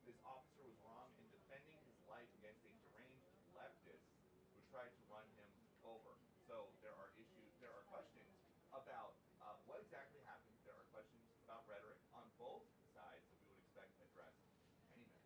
this officer was wrong in defending his life against a deranged leftist who tried to run him over. So there are questions about what exactly happened. There are questions about rhetoric on both sides that we would expect addressed any minute.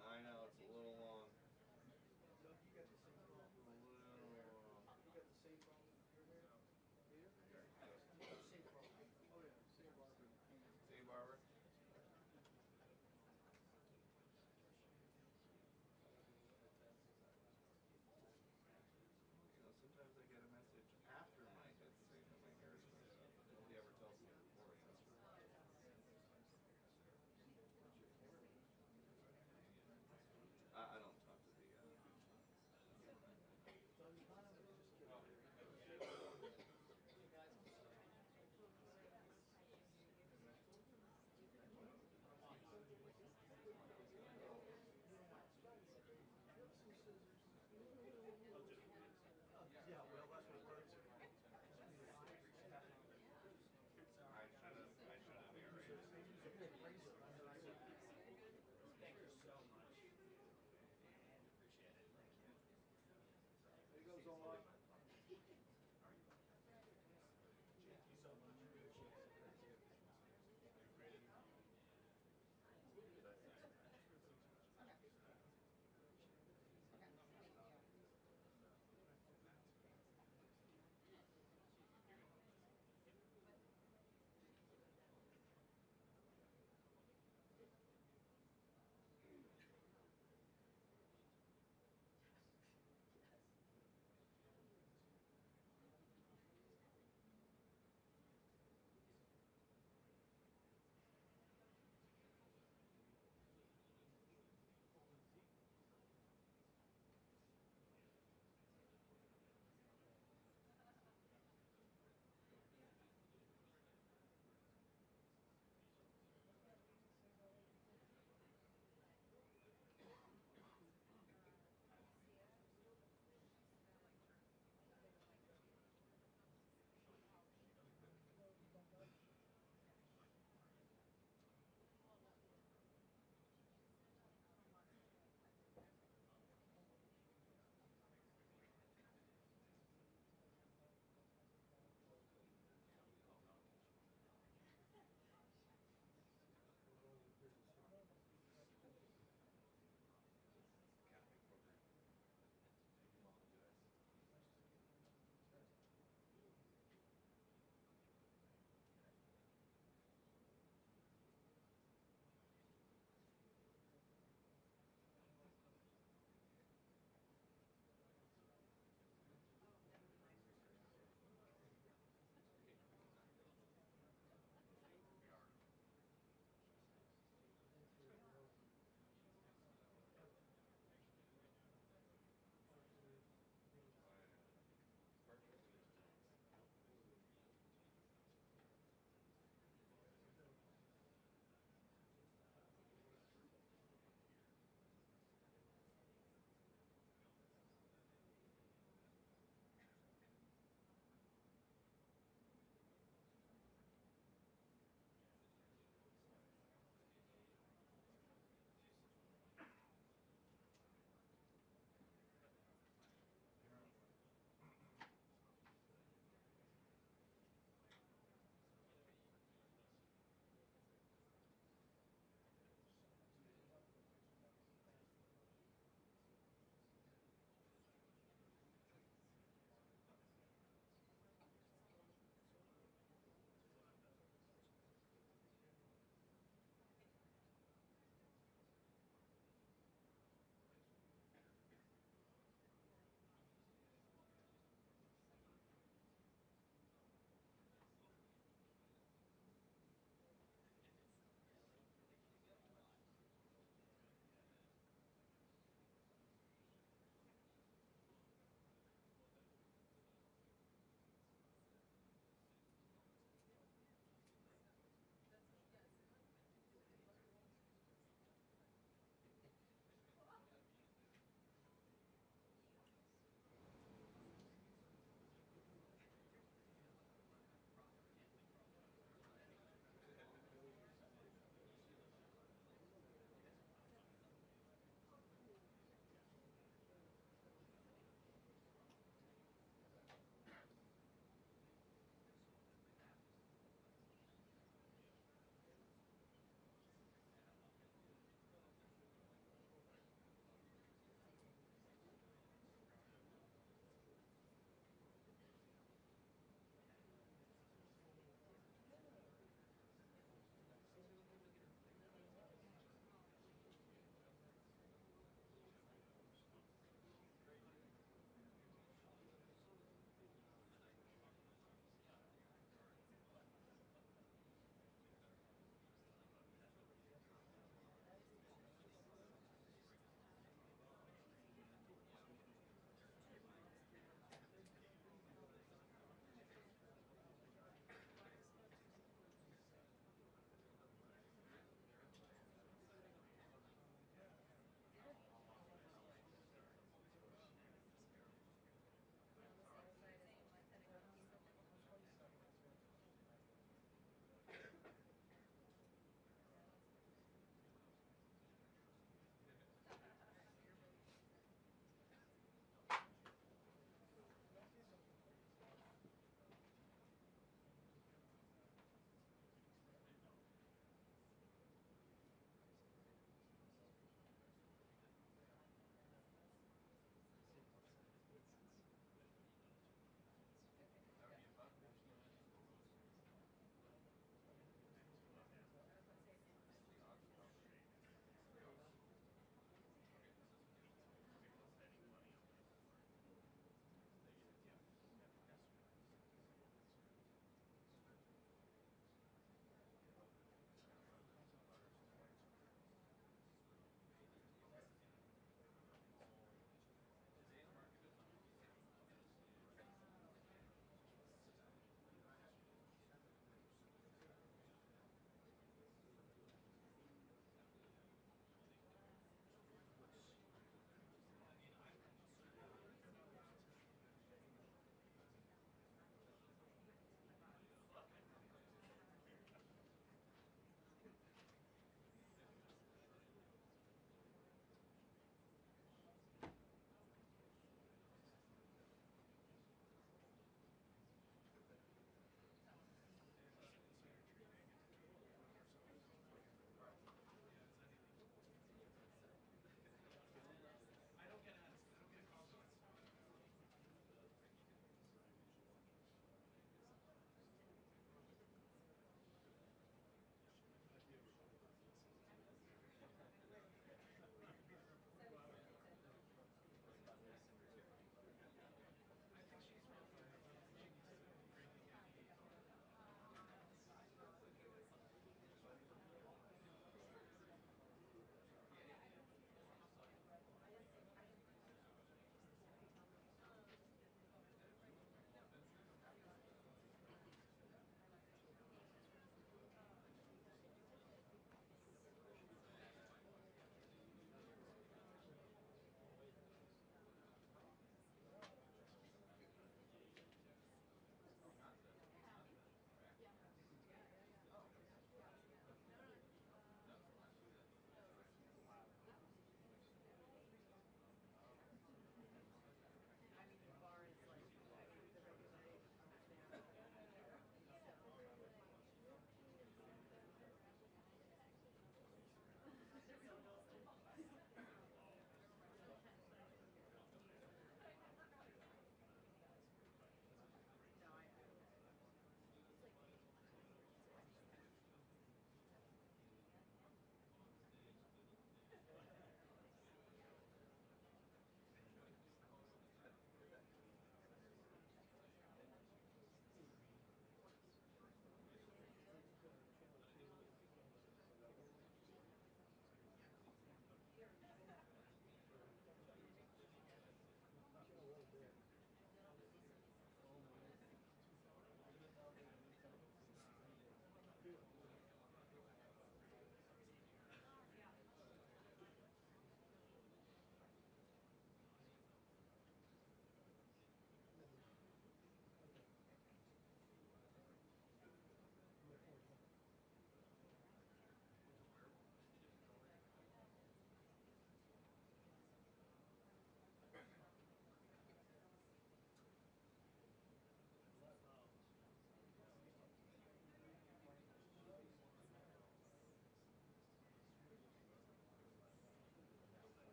I know, it's a little long. So you got the same problem. You got the same problem with your hair? Here? Same problem. Oh yeah, same barber. Same barber? You know, sometimes I get a message after my head saying that my hair is messed up. Nobody ever tells me before, you know. I don't talk to the yeah, well, that's what works. I should have narrated. Thank you so much. And appreciate it. Thank you. There goes all right. Thank you so much. Appreciate it.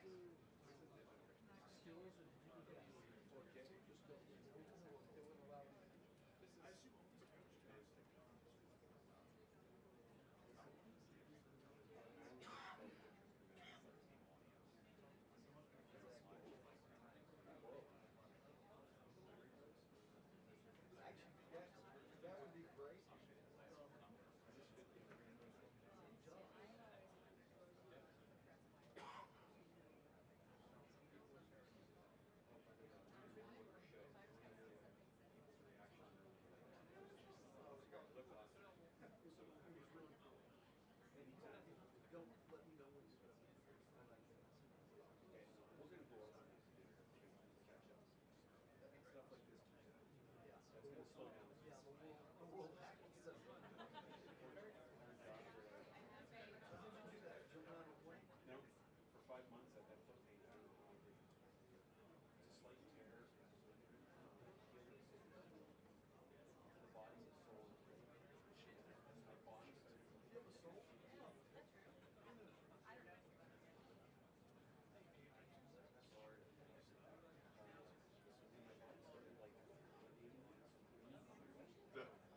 skills and you can do just don't, they wouldn't allow me. Actually, that would be great. Same job. It was really cool. And he told me, don't let me know when you're done. I like that. We're gonna go over this dinner to catch up. Stuff like this. Yeah. That's gonna slow down. Yeah, the world happens. So. When did you do that? Jumping out of a plane? No, for 5 months I've had foot pain. I don't know how I did. It's a slight tear. The body is sore. My body started. You have a soul? Sorry. And my body started like eating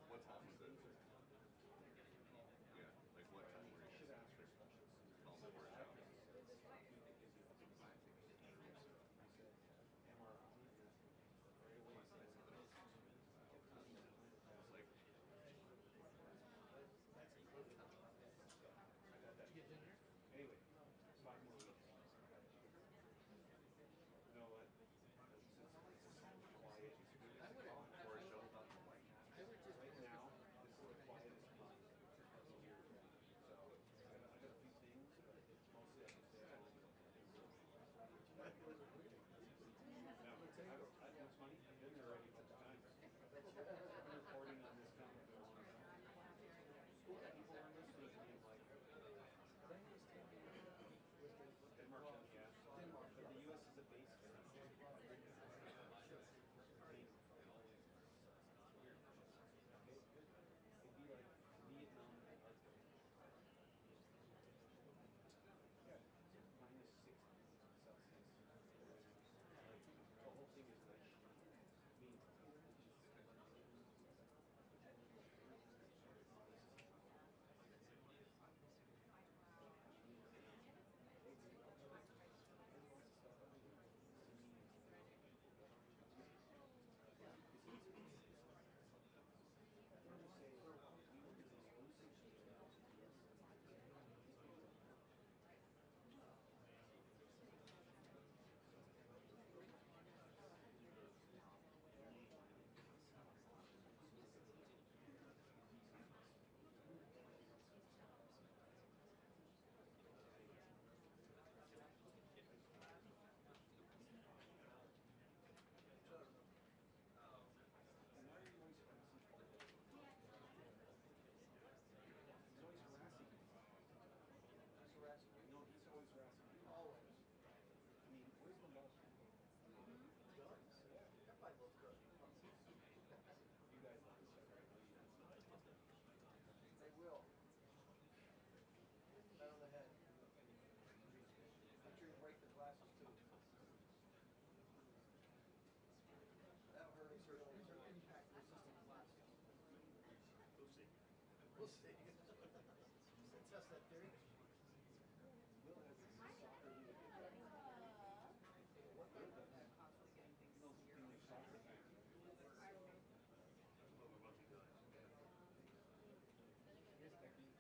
What time was it? Yeah, like what time were you? Oh, the workout. Like, Did you get dinner? Anyway, 5 more weeks. You know what? Quiet. I would have. for a show about the White House. I would just. Right now, this is the quietest month of the year. So I got a few things, but mostly I can stay at home. Now, what's funny? I've been there already a bunch of times. I've been reporting on this kind of a long time. People are listening to me like Denmark, yeah. Denmark, But the U.S. is a base there. It'd be like Vietnam and Arctic. Yeah, minus 60 Celsius. Like, the whole thing is like, I mean, he's always harassing me. He's harassing you. No, he's always harassing me. Always. I mean, where's the love? Guns. Everybody loves guns. You guys love this stuff, right? They will. Right on the head. Make sure you break the glasses too. That'll hurt us. They're impact resistant glasses. We'll see. We'll see. Test that theory. Will has this soccer league. What the? No, in the soccer thing. His technique.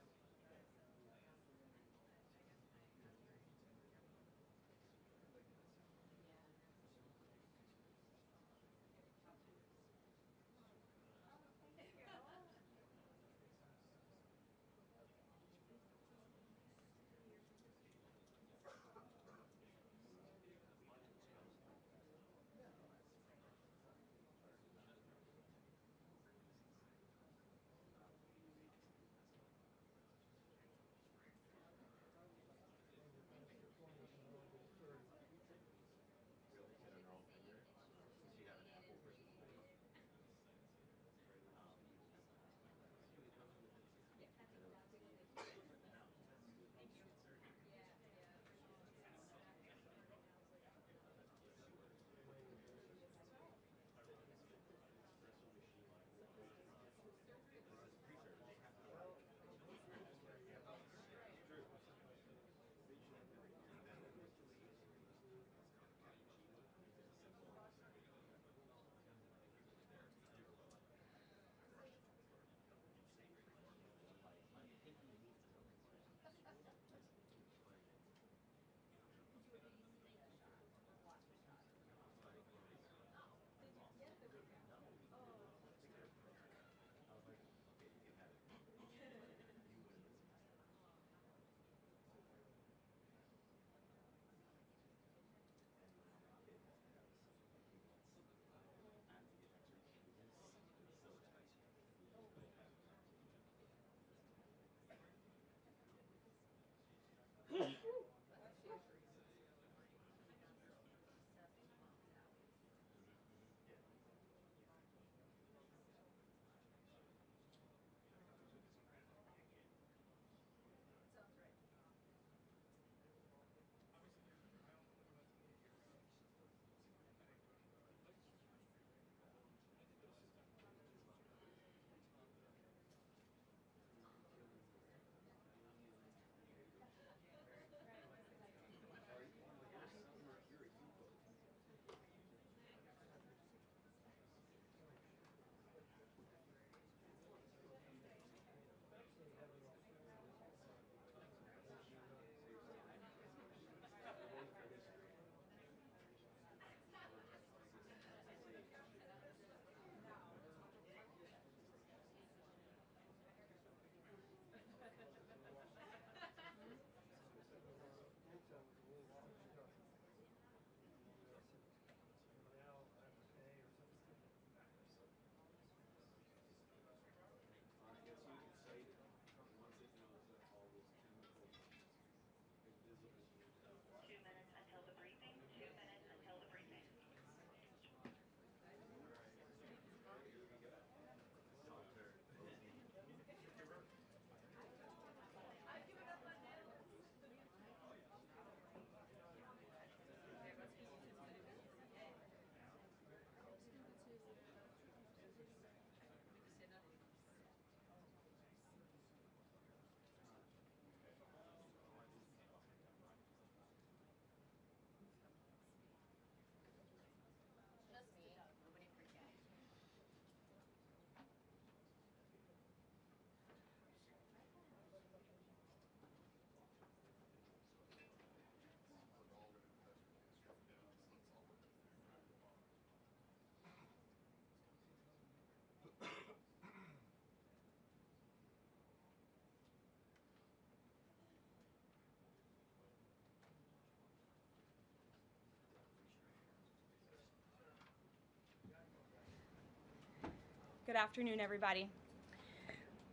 Good afternoon, everybody.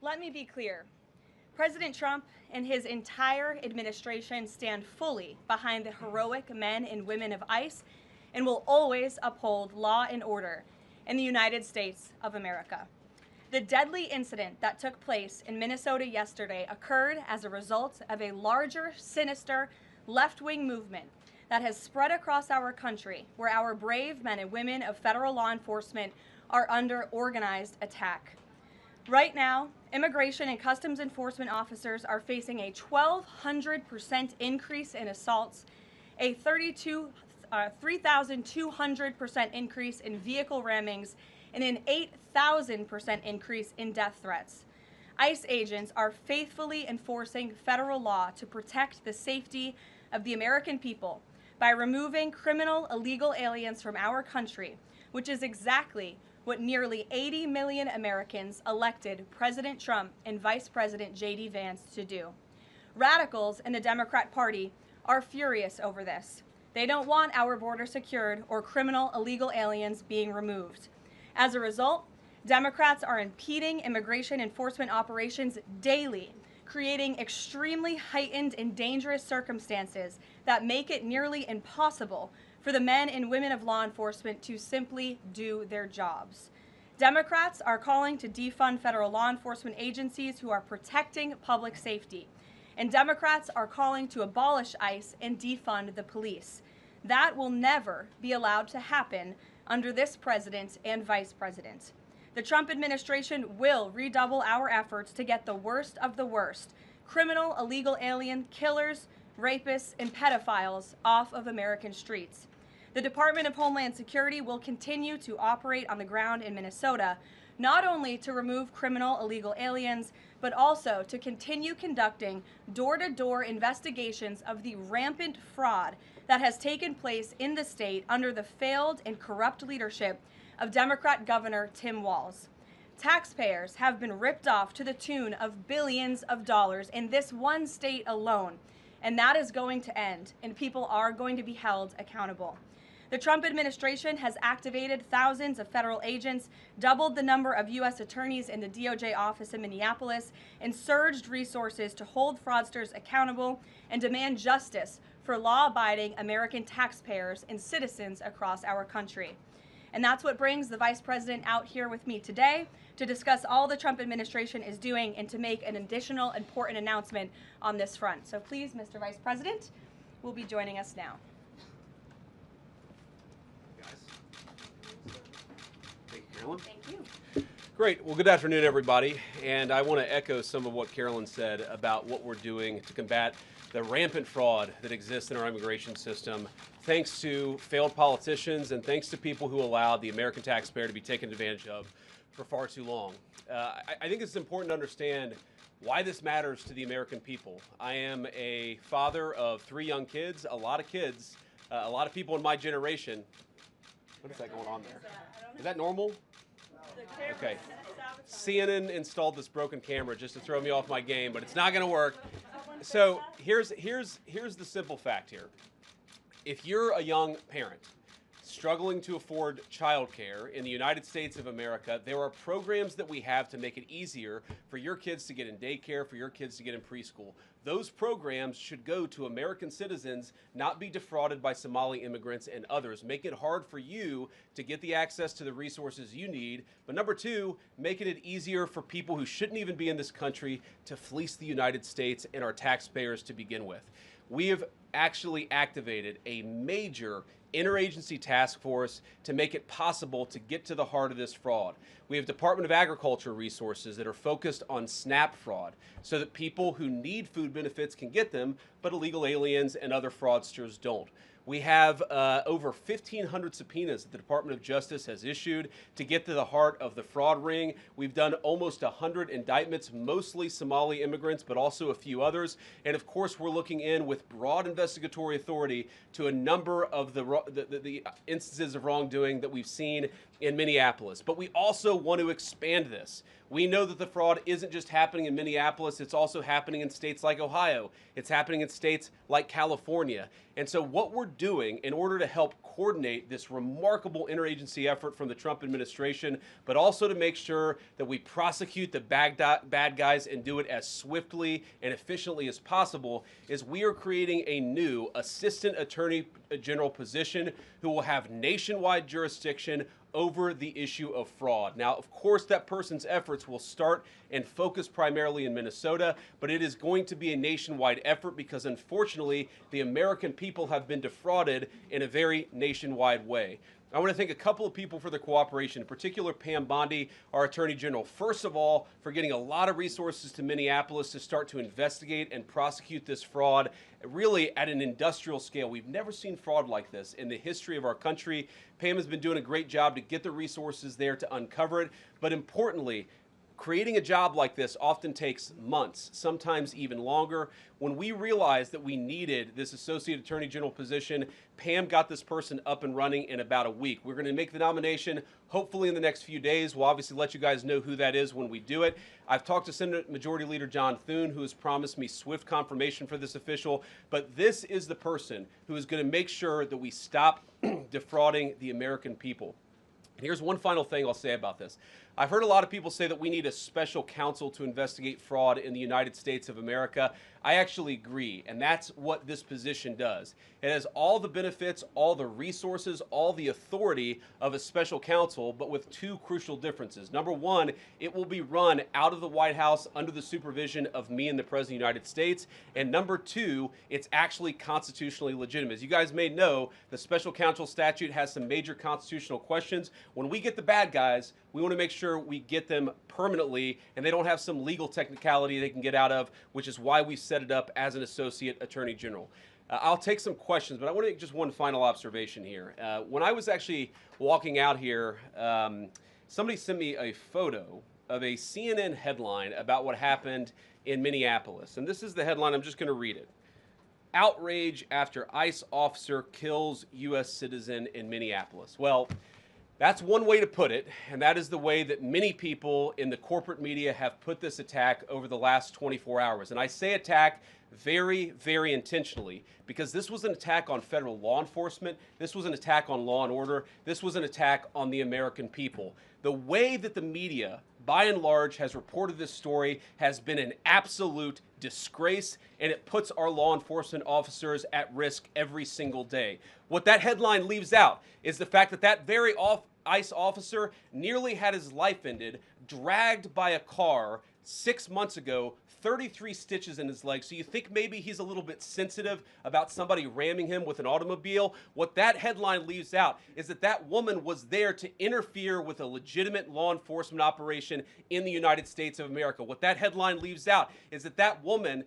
Let me be clear. President Trump and his entire administration stand fully behind the heroic men and women of ICE and will always uphold law and order in the United States of America. The deadly incident that took place in Minnesota yesterday occurred as a result of a larger, sinister, left-wing movement that has spread across our country, where our brave men and women of federal law enforcement are under organized attack. Right now, immigration and customs enforcement officers are facing a 1,200% increase in assaults, a 3,200% increase in vehicle rammings, and an 8,000% increase in death threats. ICE agents are faithfully enforcing federal law to protect the safety of the American people by removing criminal illegal aliens from our country, which is exactly what nearly 80 million Americans elected President Trump and Vice President J.D. Vance to do. Radicals in the Democrat Party are furious over this. They don't want our border secured or criminal illegal aliens being removed. As a result, Democrats are impeding immigration enforcement operations daily, creating extremely heightened and dangerous circumstances that make it nearly impossible for the men and women of law enforcement to simply do their jobs. Democrats are calling to defund federal law enforcement agencies who are protecting public safety, and Democrats are calling to abolish ICE and defund the police. That will never be allowed to happen under this president and vice president. The Trump administration will redouble our efforts to get the worst of the worst, criminal illegal alien killers, rapists, and pedophiles off of American streets. The Department of Homeland Security will continue to operate on the ground in Minnesota, not only to remove criminal illegal aliens, but also to continue conducting door-to-door investigations of the rampant fraud that has taken place in the state under the failed and corrupt leadership of Democrat Governor Tim Walz. Taxpayers have been ripped off to the tune of billions of dollars in this one state alone, and that is going to end, and people are going to be held accountable. The Trump administration has activated thousands of federal agents, doubled the number of U.S. attorneys in the DOJ office in Minneapolis, and surged resources to hold fraudsters accountable and demand justice for law-abiding American taxpayers and citizens across our country. And that's what brings the Vice President out here with me today to discuss all the Trump administration is doing and to make an additional important announcement on this front. So please, Mr. Vice President, will be joining us now. Thank you, Carolyn. Thank you. Great. Well, good afternoon, everybody. And I want to echo some of what Carolyn said about what we're doing to combat the rampant fraud that exists in our immigration system, thanks to failed politicians and thanks to people who allowed the American taxpayer to be taken advantage of for far too long. I think it's important to understand why this matters to the American people. I am a father of 3 young kids, a lot of people in my generation. What is that going on there? Is that normal? Okay. CNN installed this broken camera just to throw me off my game, but it's not going to work. So here's the simple fact here. If you're a young parent struggling to afford childcare in the United States of America, there are programs that we have to make it easier for your kids to get in daycare, for your kids to get in preschool. Those programs should go to American citizens, not be defrauded by Somali immigrants and others. Make it hard for you to get the access to the resources you need. But number 2, making it easier for people who shouldn't even be in this country to fleece the United States and our taxpayers to begin with. We have actually activated a major interagency task force to make it possible to get to the heart of this fraud. We have Department of Agriculture resources that are focused on SNAP fraud so that people who need food benefits can get them, but illegal aliens and other fraudsters don't. We have over 1,500 subpoenas that the Department of Justice has issued to get to the heart of the fraud ring. We've done almost 100 indictments, mostly Somali immigrants, but also a few others. And of course, we're looking in with broad investigatory authority to a number of the instances of wrongdoing that we've seen in Minneapolis. But we also want to expand this. We know that the fraud isn't just happening in Minneapolis, it's also happening in states like Ohio. It's happening in states like California. And so what we're doing in order to help coordinate this remarkable interagency effort from the Trump administration, but also to make sure that we prosecute the bad guys and do it as swiftly and efficiently as possible, is we are creating a new Assistant Attorney General position who will have nationwide jurisdiction over the issue of fraud. Now, of course, that person's efforts will start and focus primarily in Minnesota, but it is going to be a nationwide effort because, unfortunately, the American people have been defrauded in a very nationwide way. I want to thank a couple of people for their cooperation, in particular Pam Bondi, our Attorney General, first of all, for getting a lot of resources to Minneapolis to start to investigate and prosecute this fraud, really at an industrial scale. We've never seen fraud like this in the history of our country. Pam has been doing a great job to get the resources there to uncover it, but importantly, creating a job like this often takes months, sometimes even longer. When we realized that we needed this Associate Attorney General position, Pam got this person up and running in about a week. We're going to make the nomination hopefully in the next few days. We'll obviously let you guys know who that is when we do it. I've talked to Senate Majority Leader John Thune, who has promised me swift confirmation for this official, but this is the person who is going to make sure that we stop defrauding the American people. And here's one final thing I'll say about this. I've heard a lot of people say that we need a special counsel to investigate fraud in the United States of America. I actually agree, and that's what this position does. It has all the benefits, all the resources, all the authority of a special counsel, but with two crucial differences. Number one, it will be run out of the White House under the supervision of me and the President of the United States. And number two, it's actually constitutionally legitimate. As you guys may know, the special counsel statute has some major constitutional questions. When we get the bad guys, we want to make sure we get them permanently and they don't have some legal technicality they can get out of, which is why we set it up as an Associate Attorney General. I'll take some questions, but I want to make just one final observation here. When I was actually walking out here, somebody sent me a photo of a CNN headline about what happened in Minneapolis. And this is the headline. I'm just going to read it. Outrage after ICE officer kills U.S. citizen in Minneapolis. Well, that's one way to put it, and that is the way that many people in the corporate media have put this attack over the last 24 hours. And I say attack very, very intentionally because this was an attack on federal law enforcement. This was an attack on law and order. This was an attack on the American people. The way that the media, by and large, has reported this story has been an absolute disgrace, and it puts our law enforcement officers at risk every single day. What that headline leaves out is the fact that that very ICE officer nearly had his life ended, dragged by a car 6 months ago, 33 stitches in his leg. So you think maybe he's a little bit sensitive about somebody ramming him with an automobile? What that headline leaves out is that that woman was there to interfere with a legitimate law enforcement operation in the United States of America. What that headline leaves out is that that woman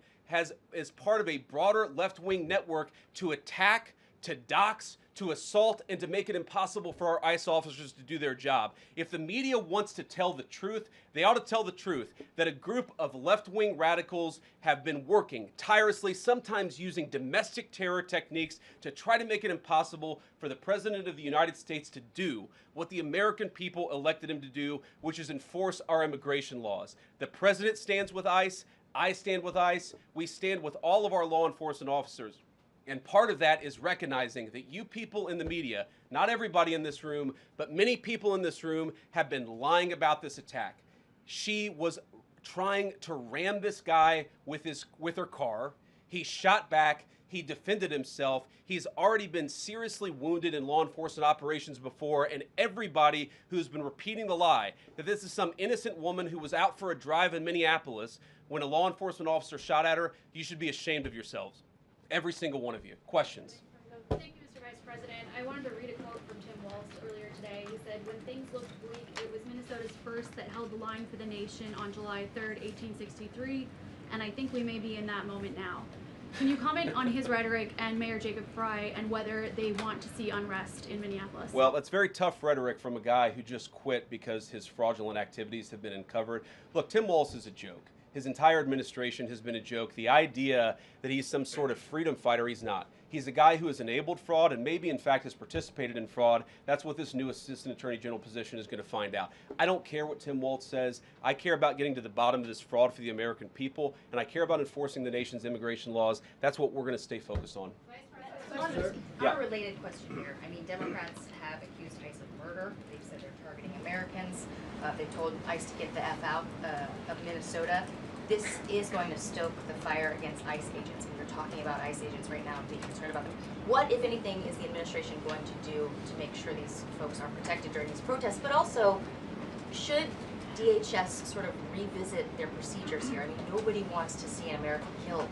is part of a broader left-wing network to attack, to dox, to assault, and to make it impossible for our ICE officers to do their job. If the media wants to tell the truth, they ought to tell the truth that a group of left-wing radicals have been working tirelessly, sometimes using domestic terror techniques to try to make it impossible for the President of the United States to do what the American people elected him to do, which is enforce our immigration laws. The President stands with ICE. I stand with ICE. We stand with all of our law enforcement officers. And part of that is recognizing that you people in the media, not everybody in this room, but many people in this room have been lying about this attack. She was trying to ram this guy with her car. He shot back. He defended himself. He's already been seriously wounded in law enforcement operations before, and everybody who's been repeating the lie that this is some innocent woman who was out for a drive in Minneapolis when a law enforcement officer shot at her, you should be ashamed of yourselves. Every single one of you. Questions? Thank you, Mr. Vice President. I wanted to read a quote from Tim Walz earlier today. He said, "When things looked bleak, it was Minnesota's first that held the line for the nation on July 3rd, 1863, and I think we may be in that moment now." Can you comment on his rhetoric and Mayor Jacob Frey and whether they want to see unrest in Minneapolis? Well, that's very tough rhetoric from a guy who just quit because his fraudulent activities have been uncovered. Look, Tim Walz is a joke. His entire administration has been a joke. The idea that he's some sort of freedom fighter, he's not. He's a guy who has enabled fraud and maybe in fact has participated in fraud. That's what this new Assistant Attorney General position is going to find out. I don't care what Tim Walz says. I care about getting to the bottom of this fraud for the American people, and I care about enforcing the nation's immigration laws. That's what we're going to stay focused on. On a related question here, I mean, Democrats have accused ICE of murder. They've said they're targeting Americans. They've told ICE to get the F out of Minnesota. This is going to stoke the fire against ICE agents. And you're talking about ICE agents right now and being concerned about them. What, if anything, is the administration going to do to make sure these folks are protected during these protests? But also, should DHS sort of revisit their procedures here? I mean, nobody wants to see an American killed.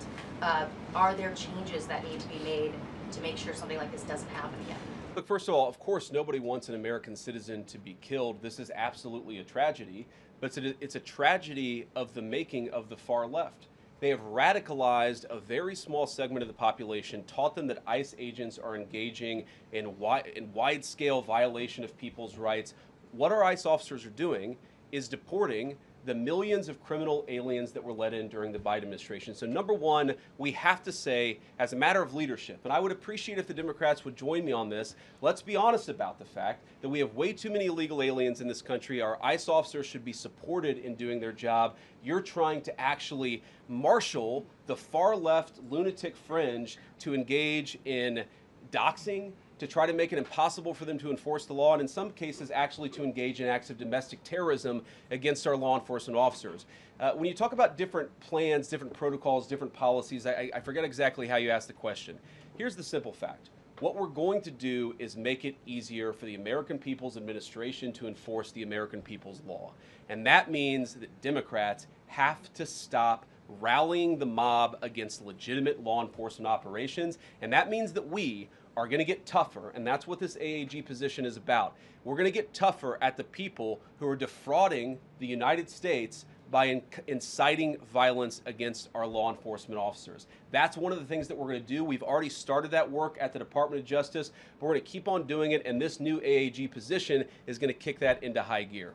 Are there changes that need to be made to make sure something like this doesn't happen again? Look, first of all, of course, nobody wants an American citizen to be killed. This is absolutely a tragedy, but it's a tragedy of the making of the far left. They have radicalized a very small segment of the population, taught them that ICE agents are engaging in wide-scale violation of people's rights. What our ICE officers are doing is deporting the millions of criminal aliens that were let in during the Biden administration. So number one, we have to say, as a matter of leadership, and I would appreciate if the Democrats would join me on this, let's be honest about the fact that we have way too many illegal aliens in this country. Our ICE officers should be supported in doing their job. You're trying to actually marshal the far left lunatic fringe to engage in doxing, to try to make it impossible for them to enforce the law, and in some cases actually to engage in acts of domestic terrorism against our law enforcement officers. When you talk about different plans, different protocols, different policies, I forget exactly how you asked the question. Here's the simple fact. What we're going to do is make it easier for the American people's administration to enforce the American people's law. And that means that Democrats have to stop rallying the mob against legitimate law enforcement operations, and that means that we are going to get tougher, and that's what this AAG position is about. We're going to get tougher at the people who are defrauding the United States by inciting violence against our law enforcement officers. That's one of the things that we're going to do. We've already started that work at the Department of Justice, but we're going to keep on doing it, and this new AAG position is going to kick that into high gear.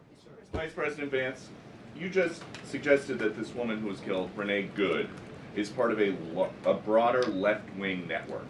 Vice President Vance, you just suggested that this woman who was killed, Renee Good, is part of a broader left-wing network.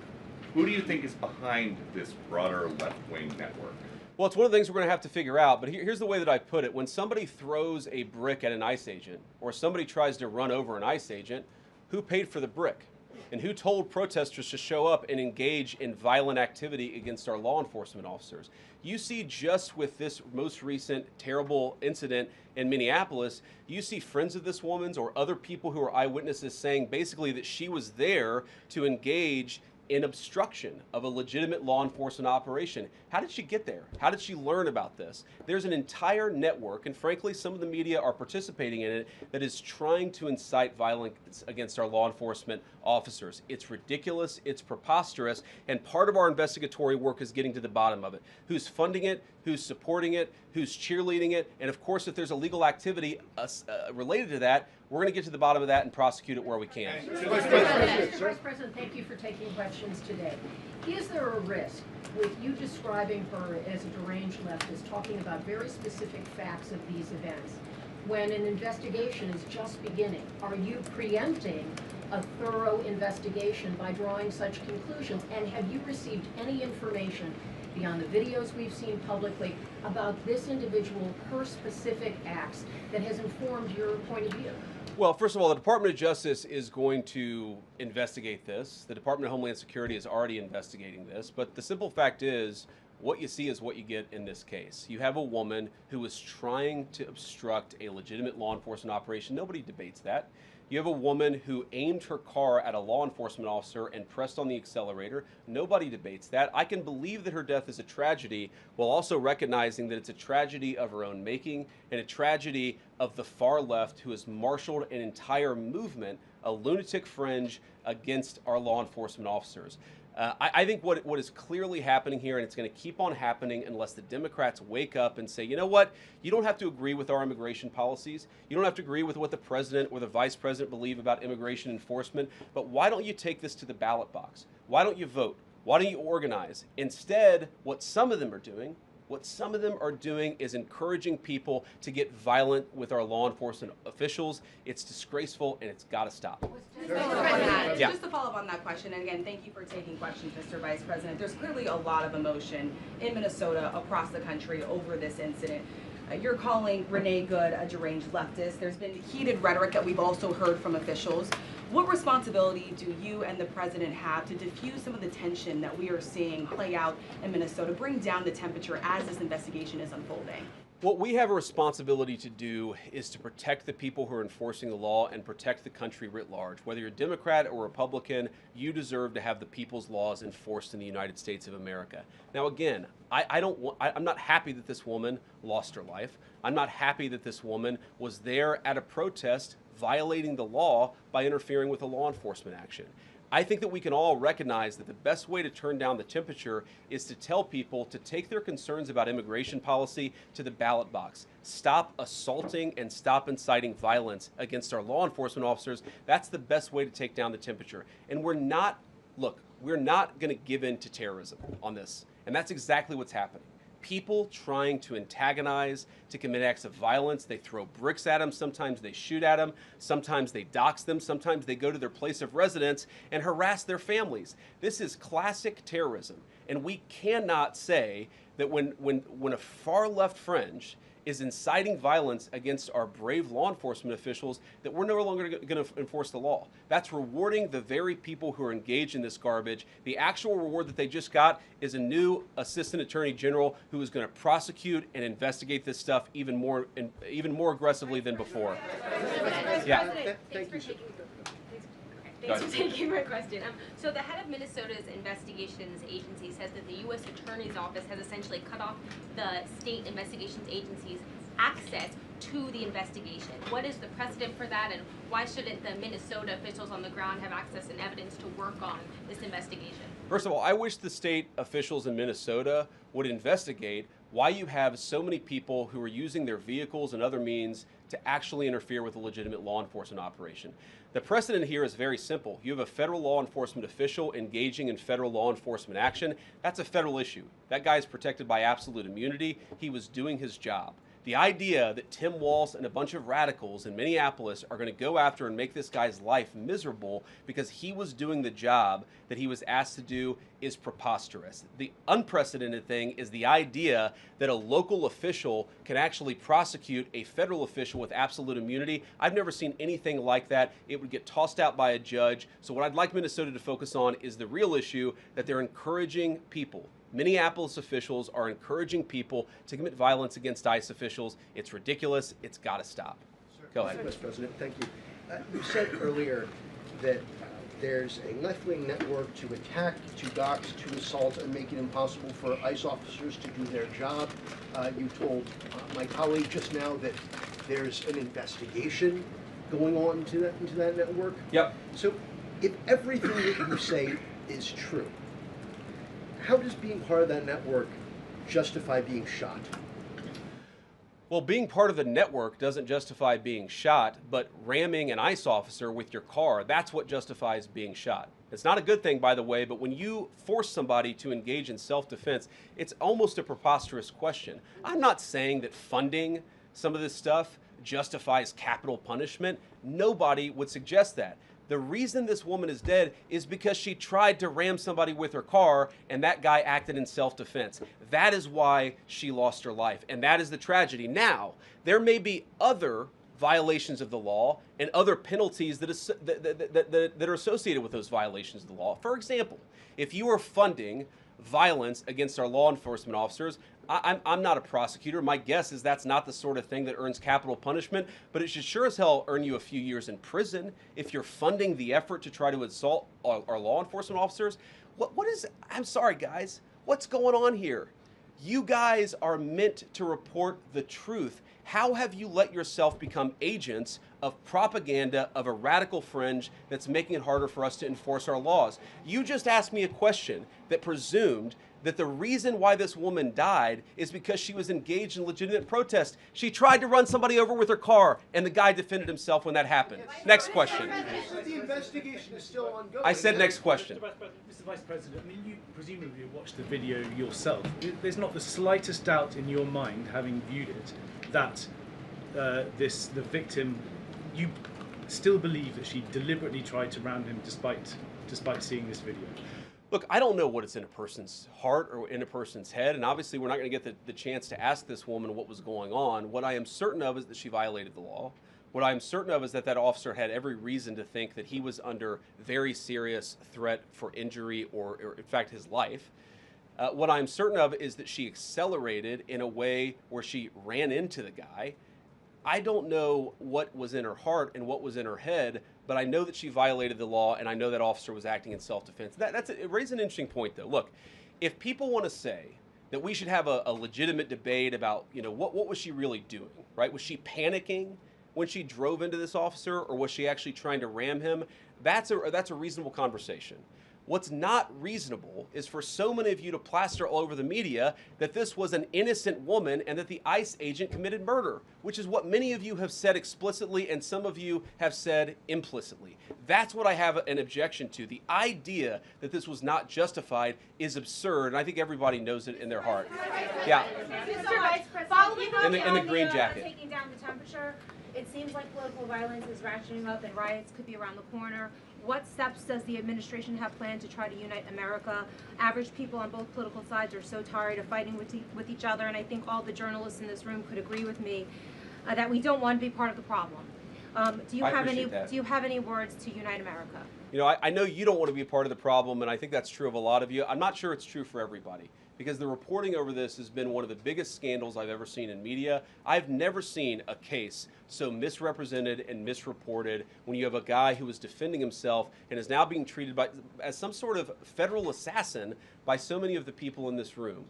Who do you think is behind this broader left-wing network? Well, it's one of the things we're going to have to figure out, but here's the way that I put it. When somebody throws a brick at an ICE agent, or somebody tries to run over an ICE agent, who paid for the brick? And who told protesters to show up and engage in violent activity against our law enforcement officers? You see, just with this most recent terrible incident in Minneapolis, you see friends of this woman's or other people who are eyewitnesses saying basically that she was there to engage in obstruction of a legitimate law enforcement operation. How did she get there? How did she learn about this? There's an entire network, and frankly, some of the media are participating in it, that is trying to incite violence against our law enforcement officers. It's ridiculous, it's preposterous, and part of our investigatory work is getting to the bottom of it. Who's funding it? Who's supporting it? Who's cheerleading it? And of course, if there's illegal activity related to that, we're going to get to the bottom of that and prosecute it where we can. Vice President, thank you for taking questions today. Is there a risk with you describing her as a deranged leftist, talking about very specific facts of these events, when an investigation is just beginning? Are you preempting a thorough investigation by drawing such conclusions? And have you received any information beyond the videos we've seen publicly about this individual, her specific acts, that has informed your point of view? Well, first of all, the Department of Justice is going to investigate this. The Department of Homeland Security is already investigating this. But the simple fact is, what you see is what you get in this case. You have a woman who was trying to obstruct a legitimate law enforcement operation. Nobody debates that. You have a woman who aimed her car at a law enforcement officer and pressed on the accelerator. Nobody debates that. I can believe that her death is a tragedy, while also recognizing that it's a tragedy of her own making and a tragedy of the far left, who has marshaled an entire movement, a lunatic fringe, against our law enforcement officers. I think what is clearly happening here, and it's going to keep on happening unless the Democrats wake up and say, you know what, you don't have to agree with our immigration policies. You don't have to agree with what the president or the vice president believe about immigration enforcement, but why don't you take this to the ballot box? Why don't you vote? Why don't you organize? Instead, what some of them are doing What some of them are doing is encouraging people to get violent with our law enforcement officials. It's disgraceful, and it's got to stop. Yeah. Just to follow up on that question, and again, thank you for taking questions, Mr. Vice President. There's clearly a lot of emotion in Minnesota, across the country, over this incident. You're calling Renee Good a deranged leftist. There's been heated rhetoric that we've also heard from officials. What responsibility do you and the president have to diffuse some of the tension that we are seeing play out in Minnesota, bring down the temperature as this investigation is unfolding? What we have a responsibility to do is to protect the people who are enforcing the law and protect the country writ large. Whether you're Democrat or Republican, you deserve to have the people's laws enforced in the United States of America. Now, again, I'm not happy that this woman lost her life. I'm not happy that this woman was there at a protest violating the law by interfering with a law enforcement action. I think that we can all recognize that the best way to turn down the temperature is to tell people to take their concerns about immigration policy to the ballot box. Stop assaulting and stop inciting violence against our law enforcement officers. That's the best way to take down the temperature. And we're not going to give in to terrorism on this. And that's exactly what's happening. People trying to antagonize, to commit acts of violence. They throw bricks at them. Sometimes they shoot at them. Sometimes they dox them. Sometimes they go to their place of residence and harass their families. This is classic terrorism. And we cannot say that when a far left fringe is inciting violence against our brave law enforcement officials, that we're no longer going to enforce the law. That's rewarding the very people who are engaged in this garbage. The actual reward that they just got is a new assistant attorney general who is going to prosecute and investigate this stuff even more aggressively than before. Yeah. Thanks for taking my question. So the head of Minnesota's investigations agency says that the U.S. Attorney's Office has essentially cut off the state investigations agency's access to the investigation. What is the precedent for that, and why shouldn't the Minnesota officials on the ground have access and evidence to work on this investigation? First of all, I wish the state officials in Minnesota would investigate why you have so many people who are using their vehicles and other means to actually interfere with a legitimate law enforcement operation. The precedent here is very simple. You have a federal law enforcement official engaging in federal law enforcement action. That's a federal issue. That guy is protected by absolute immunity. He was doing his job. The idea that Tim Walz and a bunch of radicals in Minneapolis are going to go after and make this guy's life miserable because he was doing the job that he was asked to do is preposterous. The unprecedented thing is the idea that a local official can actually prosecute a federal official with absolute immunity. I've never seen anything like that. It would get tossed out by a judge. So what I'd like Minnesota to focus on is the real issue, that they're encouraging people. Minneapolis officials are encouraging people to commit violence against ICE officials. It's ridiculous. It's got to stop. Go ahead. Mr. President, thank you. You said earlier that there's a left-wing network to attack, to dox, to assault, and make it impossible for ICE officers to do their job. You told my colleague just now that there's an investigation going on into that network. Yep. So if everything that you say is true, how does being part of that network justify being shot? Well, being part of the network doesn't justify being shot, but ramming an ICE officer with your car, that's what justifies being shot. It's not a good thing, by the way, but when you force somebody to engage in self-defense, it's almost a preposterous question. I'm not saying that funding some of this stuff justifies capital punishment. Nobody would suggest that. The reason this woman is dead is because she tried to ram somebody with her car and that guy acted in self-defense. That is why she lost her life, and that is the tragedy. Now, there may be other violations of the law and other penalties that are associated with those violations of the law. For example, if you are funding violence against our law enforcement officers, I'm not a prosecutor. My guess is that's not the sort of thing that earns capital punishment, but it should sure as hell earn you a few years in prison if you're funding the effort to try to assault our law enforcement officers. I'm sorry, guys, what's going on here? You guys are meant to report the truth. How have you let yourself become agents of propaganda of a radical fringe that's making it harder for us to enforce our laws? You just asked me a question that presumed that the reason why this woman died is because she was engaged in legitimate protest. She tried to run somebody over with her car, and the guy defended himself when that happened. Next question. The investigation is still ongoing. I said next question. Mr. Vice President, I mean, you presumably watched the video yourself. There's not the slightest doubt in your mind, having viewed it, that the victim, you still believe that she deliberately tried to round him despite seeing this video? Look, I don't know what is in a person's heart or in a person's head, and obviously we're not going to get the chance to ask this woman what was going on. What I am certain of is that she violated the law. What I'm certain of is that that officer had every reason to think that he was under very serious threat for injury or in fact, his life. What I'm certain of is that she accelerated in a way where she ran into the guy. I don't know what was in her heart and what was in her head, but I know that she violated the law, and I know that officer was acting in self-defense. It raises an interesting point, though. Look, if people want to say that we should have a legitimate debate about, what was she really doing, right? Was she panicking when she drove into this officer, or was she actually trying to ram him? That's a reasonable conversation. What's not reasonable is for so many of you to plaster all over the media that this was an innocent woman and that the ICE agent committed murder, which is what many of you have said explicitly and some of you have said implicitly. That's what I have an objection to. The idea that this was not justified is absurd, and I think everybody knows it in their heart. Yeah. Mr. Vice President, in the green jacket. Taking down the temperature, it seems like political violence is ratcheting up and riots could be around the corner. What steps does the administration have planned to try to unite America? Average people on both political sides are so tired of fighting with each other, and I think all the journalists in this room could agree with me that we don't want to be part of the problem. Do you have any words to unite America? I know you don't want to be a part of the problem, and I think that's true of a lot of you. I'm not sure it's true for everybody, because the reporting over this has been one of the biggest scandals I've ever seen in media. I've never seen a case so misrepresented and misreported when you have a guy who was defending himself and is now being treated as some sort of federal assassin by so many of the people in this room.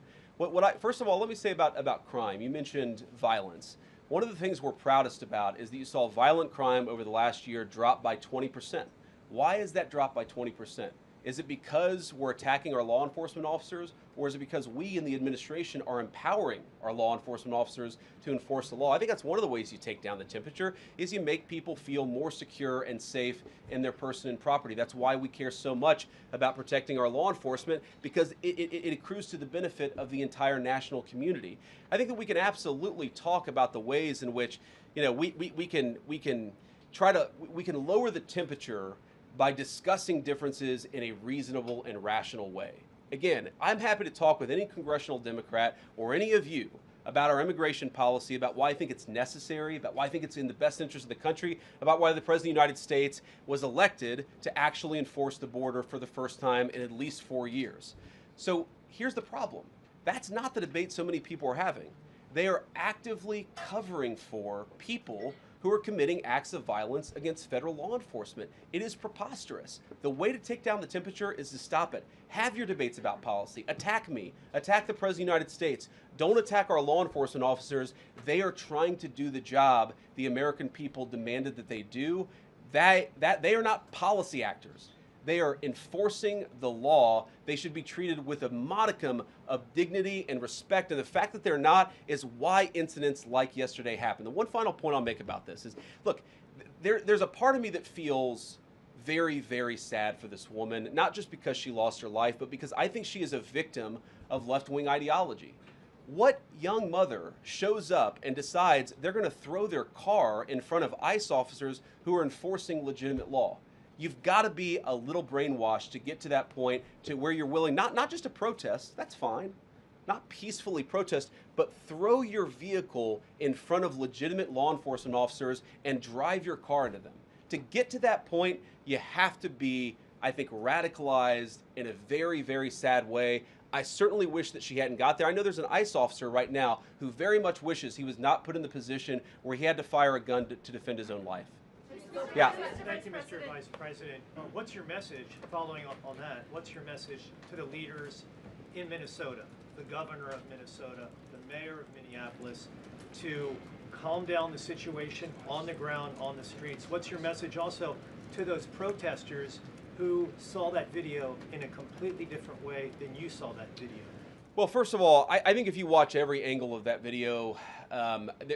First of all, let me say about crime. You mentioned violence. One of the things we're proudest about is that you saw violent crime over the last year drop by 20%. Why is that drop by 20%? Is it because we're attacking our law enforcement officers, or is it because we in the administration are empowering our law enforcement officers to enforce the law? I think that's one of the ways you take down the temperature, is you make people feel more secure and safe in their person and property. That's why we care so much about protecting our law enforcement, because it accrues to the benefit of the entire national community. I think that we can absolutely talk about the ways in which, we can lower the temperature by discussing differences in a reasonable and rational way. Again, I'm happy to talk with any congressional Democrat or any of you about our immigration policy, about why I think it's necessary, about why I think it's in the best interest of the country, about why the President of the United States was elected to actually enforce the border for the first time in at least 4 years. So here's the problem. That's not the debate so many people are having. They are actively covering for people who are committing acts of violence against federal law enforcement. It is preposterous. The way to take down the temperature is to stop it. Have your debates about policy. Attack me. Attack the President of the United States. Don't attack our law enforcement officers. They are trying to do the job the American people demanded that they do. They are not policy actors. They are enforcing the law. They should be treated with a modicum of dignity and respect. And the fact that they're not is why incidents like yesterday happened. The one final point I'll make about this is, look, there's a part of me that feels very, very sad for this woman, not just because she lost her life, but because I think she is a victim of left-wing ideology. What young mother shows up and decides they're going to throw their car in front of ICE officers who are enforcing legitimate law? You've got to be a little brainwashed to get to that point to where you're willing, not just to protest, that's fine, not peacefully protest, but throw your vehicle in front of legitimate law enforcement officers and drive your car into them. To get to that point, you have to be, I think, radicalized in a very, very sad way. I certainly wish that she hadn't got there. I know there's an ICE officer right now who very much wishes he was not put in the position where he had to fire a gun to defend his own life. Yeah. Thank you, Mr. Vice President. What's your message, following up on that, what's your message to the leaders in Minnesota, the governor of Minnesota, the mayor of Minneapolis, to calm down the situation on the ground, on the streets? What's your message also to those protesters who saw that video in a completely different way than you saw that video? Well, first of all, I think if you watch every angle of that video,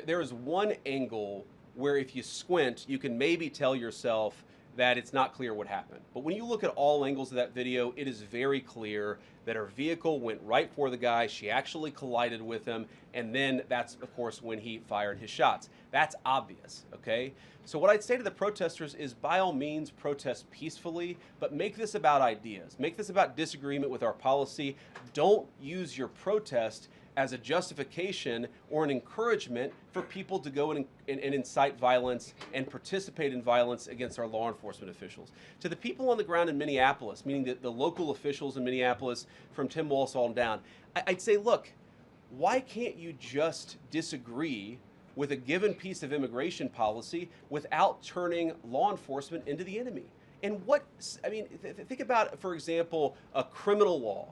there is one angle where if you squint, you can maybe tell yourself that it's not clear what happened. But when you look at all angles of that video, it is very clear that her vehicle went right for the guy. She actually collided with him. And then that's, of course, when he fired his shots. That's obvious, okay? So what I'd say to the protesters is, by all means, protest peacefully, but make this about ideas. Make this about disagreement with our policy. Don't use your protest as a justification or an encouragement for people to go and incite violence and participate in violence against our law enforcement officials. To the people on the ground in Minneapolis, meaning the local officials in Minneapolis from Tim Walz on down, I'd say, look, why can't you just disagree with a given piece of immigration policy without turning law enforcement into the enemy? And think about, for example, a criminal law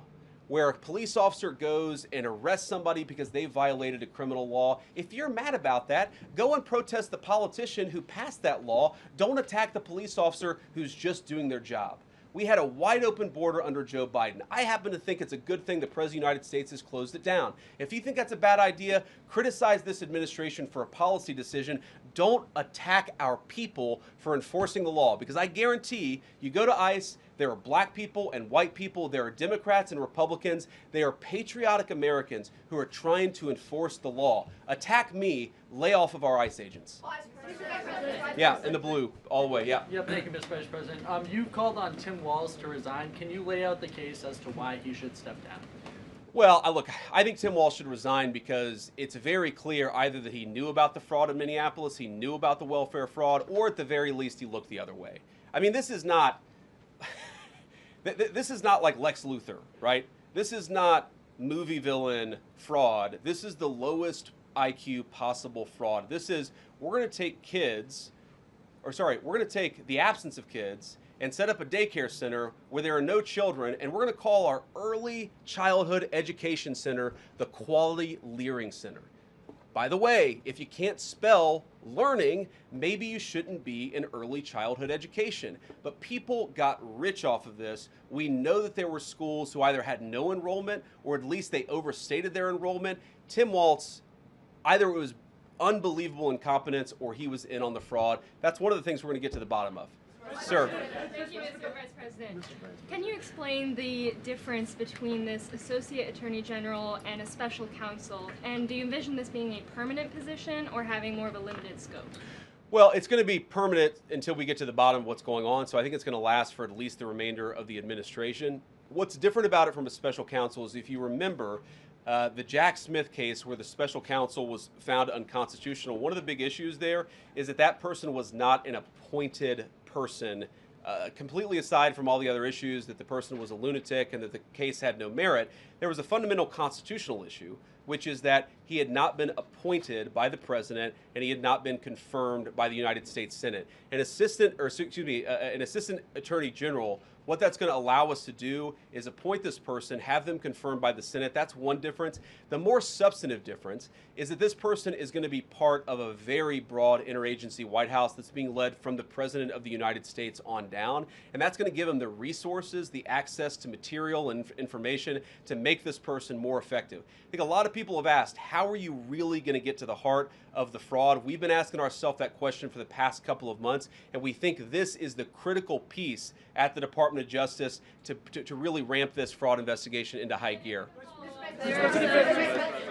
where a police officer goes and arrests somebody because they violated a criminal law. If you're mad about that, go and protest the politician who passed that law. Don't attack the police officer who's just doing their job. We had a wide open border under Joe Biden. I happen to think it's a good thing the President of the United States has closed it down. If you think that's a bad idea, criticize this administration for a policy decision. Don't attack our people for enforcing the law, because I guarantee you go to ICE, there are black people and white people, there are Democrats and Republicans, they are patriotic Americans who are trying to enforce the law. Attack me, lay off of our ICE agents. Yeah, in the blue, all the way, yeah. Yeah, thank you, Mr. Vice President. You've called on Tim Walz to resign. Can you lay out the case as to why he should step down? Well, look, I think Tim Walz should resign because it's very clear either that he knew about the fraud in Minneapolis, he knew about the welfare fraud, or at the very least he looked the other way. I mean, this is not like Lex Luthor, right? This is not movie villain fraud. This is the lowest IQ possible fraud. This is, we're going to take the absence of kids and set up a daycare center where there are no children, and we're going to call our early childhood education center the Quality Learning Center. By the way, if you can't spell learning, maybe you shouldn't be in early childhood education. But people got rich off of this. We know that there were schools who either had no enrollment or at least they overstated their enrollment. Tim Walz, either it was unbelievable incompetence or he was in on the fraud. That's one of the things we're going to get to the bottom of. Sir. Thank you, Mr. Vice President. Can you explain the difference between this Associate Attorney General and a special counsel? And do you envision this being a permanent position or having more of a limited scope? Well, it's going to be permanent until we get to the bottom of what's going on, so I think it's going to last for at least the remainder of the administration. What's different about it from a special counsel is, if you remember, the Jack Smith case where the special counsel was found unconstitutional, one of the big issues there is that that person was not an appointed person, completely aside from all the other issues that the person was a lunatic and that the case had no merit. There was a fundamental constitutional issue, which is that he had not been appointed by the president and he had not been confirmed by the United States Senate. An assistant attorney general, what that's going to allow us to do is appoint this person, have them confirmed by the Senate. That's one difference. The more substantive difference is that this person is going to be part of a very broad interagency White House that's being led from the President of the United States on down. And that's going to give him the resources, the access to material and information to make this person more effective. I think a lot of people have asked, how are you really going to get to the heart of the fraud? We've been asking ourselves that question for the past couple of months, and we think this is the critical piece at the Department of Justice to really ramp this fraud investigation into high gear.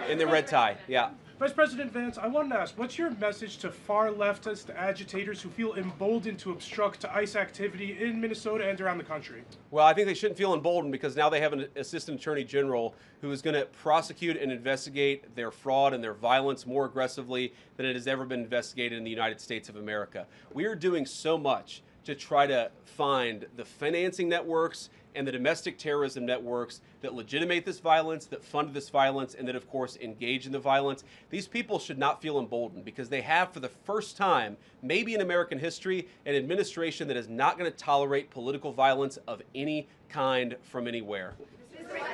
In the red tie, yeah. Vice President Vance, I wanted to ask, what's your message to far leftist agitators who feel emboldened to obstruct ICE activity in Minnesota and around the country? Well, I think they shouldn't feel emboldened because now they have an assistant attorney general who is going to prosecute and investigate their fraud and their violence more aggressively than it has ever been investigated in the United States of America. We are doing so much to try to find the financing networks and the domestic terrorism networks that legitimate this violence, that fund this violence, and that, of course, engage in the violence. These people should not feel emboldened because they have, for the first time, maybe in American history, an administration that is not going to tolerate political violence of any kind from anywhere.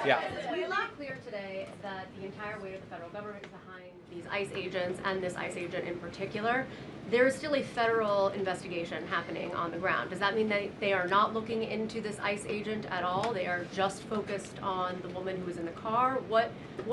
Yeah. We lack clear today that the entire weight of the federal government is behind these ICE agents and this ICE agent in particular. There is still a federal investigation happening on the ground. Does that mean that they are not looking into this ICE agent at all? They are just focused on the woman who was in the car? What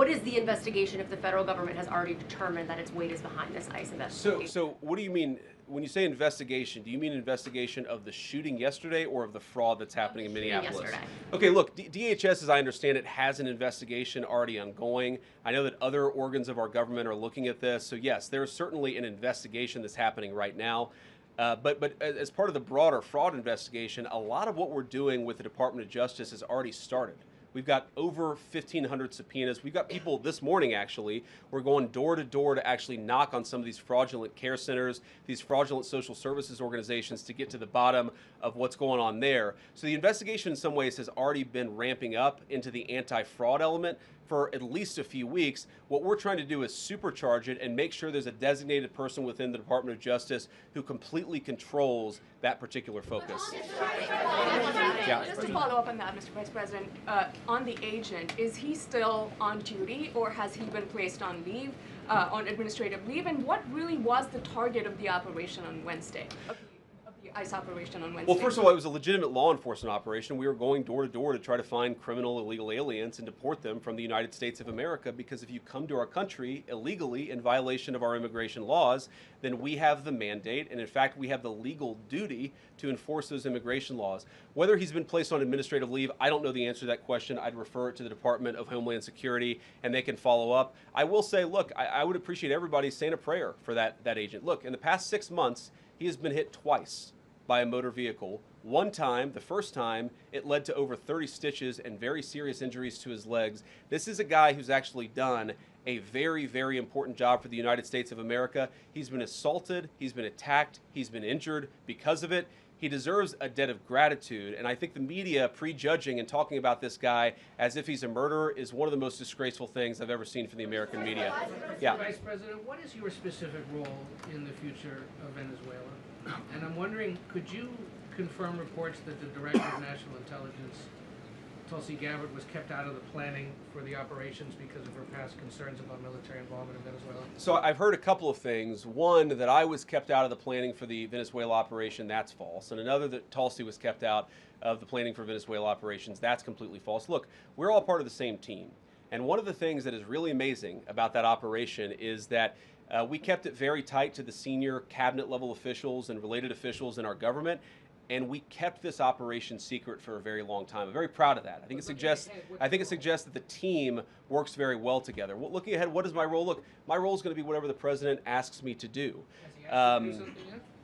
is the investigation if the federal government has already determined that its weight is behind this ICE investigation? So what do you mean when you say investigation? Do you mean investigation of the shooting yesterday or of the fraud that's happening in Minneapolis? Yesterday. Okay, look, DHS, as I understand it, has an investigation already ongoing. I know that other organs of our government are looking at this. So yes, there's certainly an investigation that's happening right now. But as part of the broader fraud investigation, a lot of what we're doing with the Department of Justice has already started. We've got over 1,500 subpoenas. We've got people this morning, actually. We're going door to door to actually knock on some of these fraudulent care centers, these fraudulent social services organizations to get to the bottom of what's going on there. So the investigation in some ways has already been ramping up into the anti-fraud element for at least a few weeks. What we're trying to do is supercharge it and make sure there's a designated person within the Department of Justice who completely controls that particular focus. Yeah. Just to follow up on that, Mr. Vice President, on the agent, is he still on duty or has he been placed on leave, on administrative leave? And what really was the target of the operation on Wednesday? ICE operation on Wednesday? Well, first of all, it was a legitimate law enforcement operation. We were going door to door to try to find criminal illegal aliens and deport them from the United States of America, because if you come to our country illegally in violation of our immigration laws, then we have the mandate, and in fact we have the legal duty to enforce those immigration laws. Whether he's been placed on administrative leave, I don't know the answer to that question. I'd refer it to the Department of Homeland Security and they can follow up. I will say, look, I would appreciate everybody saying a prayer for that agent. Look, in the past 6 months, he has been hit twice by a motor vehicle. One time, the first time, it led to over 30 stitches and very serious injuries to his legs. This is a guy who's actually done a very, very important job for the United States of America. He's been assaulted, he's been attacked, he's been injured because of it. He deserves a debt of gratitude, and I think the media prejudging and talking about this guy as if he's a murderer is one of the most disgraceful things I've ever seen from the American media. Yeah. Vice President, what is your specific role in the future of Venezuela? And I'm wondering, could you confirm reports that the Director of National Intelligence, Tulsi Gabbard, was kept out of the planning for the operations because of her past concerns about military involvement in Venezuela? So I've heard a couple of things. One, that I was kept out of the planning for the Venezuela operation, that's false. And another, that Tulsi was kept out of the planning for Venezuela operations, that's completely false. Look, we're all part of the same team. And one of the things that is really amazing about that operation is that we kept it very tight to the senior cabinet level officials and related officials in our government, and we kept this operation secret for a very long time. I'm very proud of that. I think it suggests that the team works very well together. Well, looking ahead, what is my role? Look, my role is going to be whatever the president asks me to do.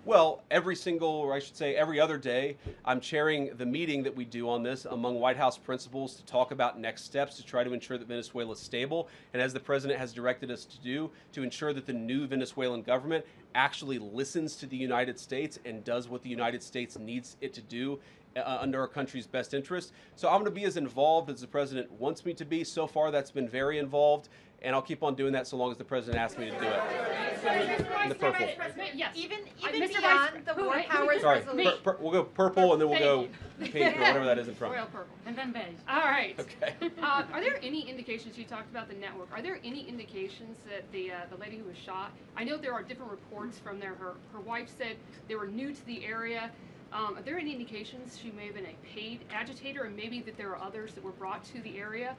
Well, every other day, I'm chairing the meeting that we do on this among White House principals to talk about next steps to try to ensure that Venezuela is stable, and as the president has directed us to do, to ensure that the new Venezuelan government actually listens to the United States and does what the United States needs it to do under our country's best interest. So I'm going to be as involved as the president wants me to be. So far, that's been very involved, and I'll keep on doing that so long as the president asks me to do it. In the purple. Yes. Even Mr. beyond the war powers Sorry, resolution. we'll go purple and then we'll go pink or whatever that is in front. Royal purple. And then beige. All right. Okay. Are there any indications, you talked about the network, are there any indications that the lady who was shot, I know there are different reports from there, her wife said they were new to the area. Are there any indications she may have been a paid agitator, and maybe that there are others that were brought to the area,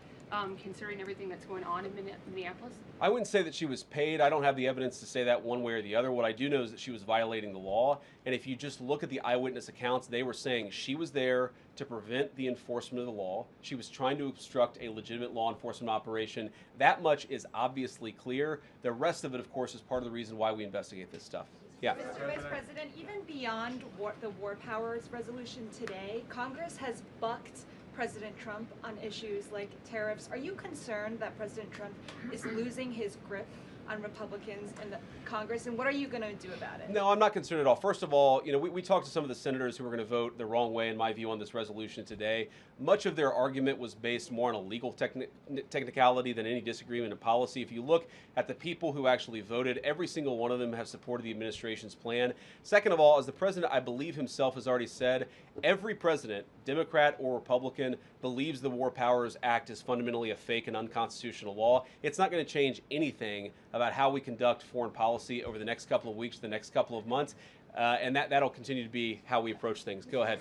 considering everything that's going on in Minneapolis? I wouldn't say that she was paid. I don't have the evidence to say that one way or the other. What I do know is that she was violating the law, and if you just look at the eyewitness accounts, they were saying she was there to prevent the enforcement of the law. She was trying to obstruct a legitimate law enforcement operation. That much is obviously clear. The rest of it, of course, is part of the reason why we investigate this stuff. Yeah. Mr. Vice President, even beyond the war powers resolution today, Congress has bucked President Trump on issues like tariffs. Are you concerned that President Trump is losing his grip on Republicans in the Congress, and what are you going to do about it? No, I'm not concerned at all. First of all, we talked to some of the senators who were going to vote the wrong way, in my view, on this resolution today. Much of their argument was based more on a legal technicality than any disagreement in policy. If you look at the people who actually voted, every single one of them have supported the administration's plan. Second of all, as the president, I believe himself has already said, every president, Democrat or Republican, believes the War Powers Act is fundamentally a fake and unconstitutional law. It's not going to change anything about how we conduct foreign policy over the next couple of weeks, the next couple of months, and that'll continue to be how we approach things. Go ahead.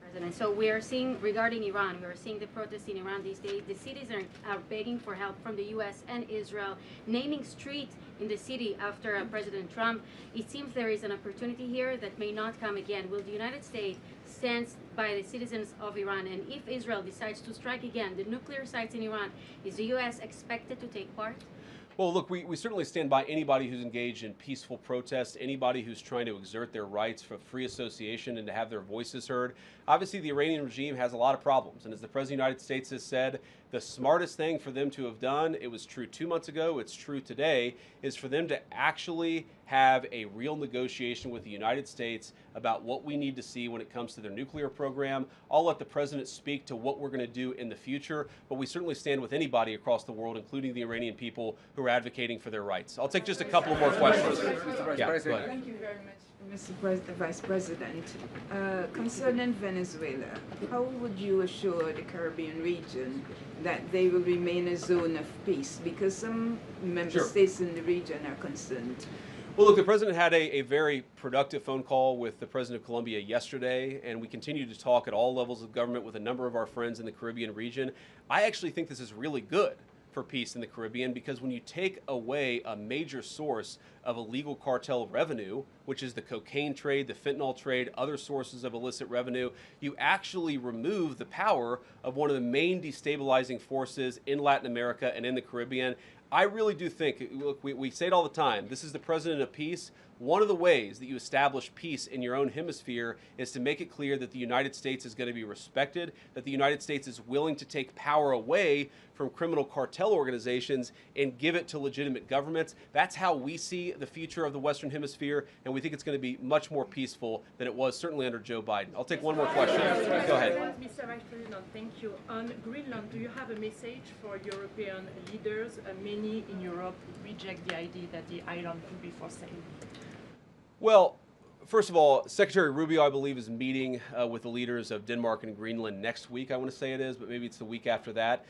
President. So we are seeing, regarding Iran, we are seeing the protests in Iran these days. The cities are begging for help from the U.S. and Israel, naming streets in the city after President Trump. It seems there is an opportunity here that may not come again. Will the United States stand by the citizens of Iran? And if Israel decides to strike again the nuclear sites in Iran, is the U.S. expected to take part? Well, look, we certainly stand by anybody who's engaged in peaceful protest, anybody who's trying to exert their rights for free association and to have their voices heard. Obviously, the Iranian regime has a lot of problems, and as the President of the United States has said, the smartest thing for them to have done, it was true 2 months ago, it's true today, is for them to actually have a real negotiation with the United States about what we need to see when it comes to their nuclear program. I'll let the President speak to what we're going to do in the future, but we certainly stand with anybody across the world, including the Iranian people who are advocating for their rights. I'll take just a couple more questions. Yeah, go ahead. Thank you very much, Mr. Vice President. Concerning Venezuela, how would you assure the Caribbean region that they will remain a zone of peace? Because some member states in the region are concerned. Well, look, the President had a very productive phone call with the President of Colombia yesterday, and we continue to talk at all levels of government with a number of our friends in the Caribbean region. I actually think this is really good for peace in the Caribbean, because when you take away a major source of illegal cartel revenue, which is the cocaine trade, the fentanyl trade, other sources of illicit revenue, you actually remove the power of one of the main destabilizing forces in Latin America and in the Caribbean. I really do think, look, we say it all the time, this is the President of Peace. One of the ways that you establish peace in your own hemisphere is to make it clear that the United States is going to be respected, that the United States is willing to take power away from criminal cartel organizations and give it to legitimate governments. That's how we see the future of the Western Hemisphere, and we think it's going to be much more peaceful than it was certainly under Joe Biden. I'll take one more question. Go ahead. Mr. Vice President, thank you. On Greenland, do you have a message for European leaders? Many in Europe reject the idea that the island could be for sale. Well, first of all, Secretary Rubio, I believe, is meeting with the leaders of Denmark and Greenland next week, I want to say it is, but maybe it's the week after that.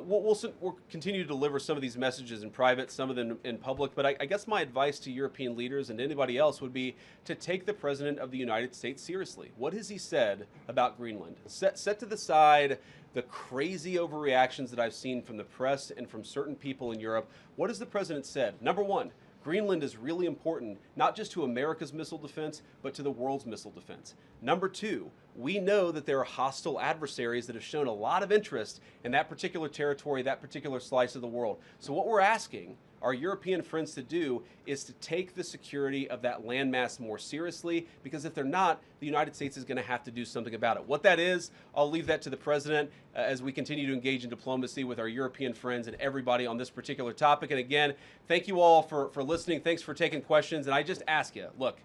We'll continue to deliver some of these messages in private, some of them in public, but I guess my advice to European leaders and anybody else would be to take the President of the United States seriously. What has he said about Greenland? Set to the side the crazy overreactions that I've seen from the press and from certain people in Europe. What has the President said? Number one, Greenland is really important, not just to America's missile defense, but to the world's missile defense. Number two, we know that there are hostile adversaries that have shown a lot of interest in that particular territory, that particular slice of the world. So what we're asking our European friends to do is to take the security of that landmass more seriously, because if they're not, the United States is going to have to do something about it. What that is, I'll leave that to the President as we continue to engage in diplomacy with our European friends and everybody on this particular topic. And again, thank you all for listening. Thanks for taking questions. And I just ask you, look,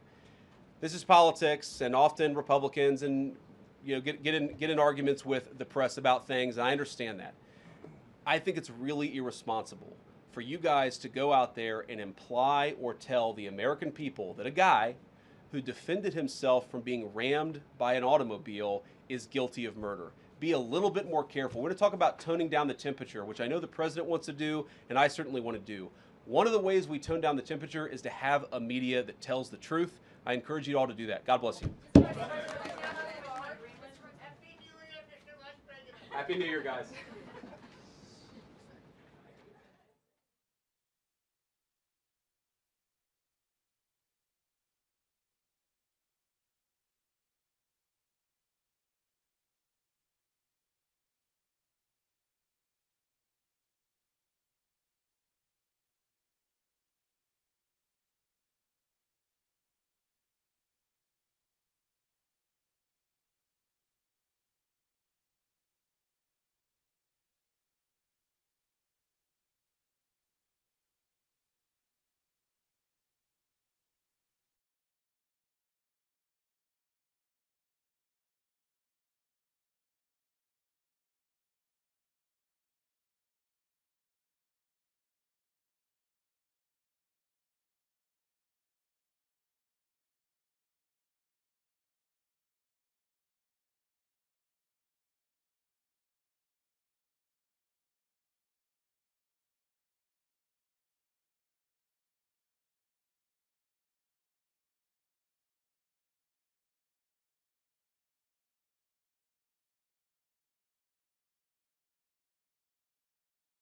this is politics, and often Republicans and get in arguments with the press about things, and I understand that. I think it's really irresponsible for you guys to go out there and imply or tell the American people that a guy who defended himself from being rammed by an automobile is guilty of murder. Be a little bit more careful. We're going to talk about toning down the temperature, which I know the President wants to do, and I certainly want to do. One of the ways we tone down the temperature is to have a media that tells the truth. I encourage you all to do that. God bless you. Happy New Year, guys.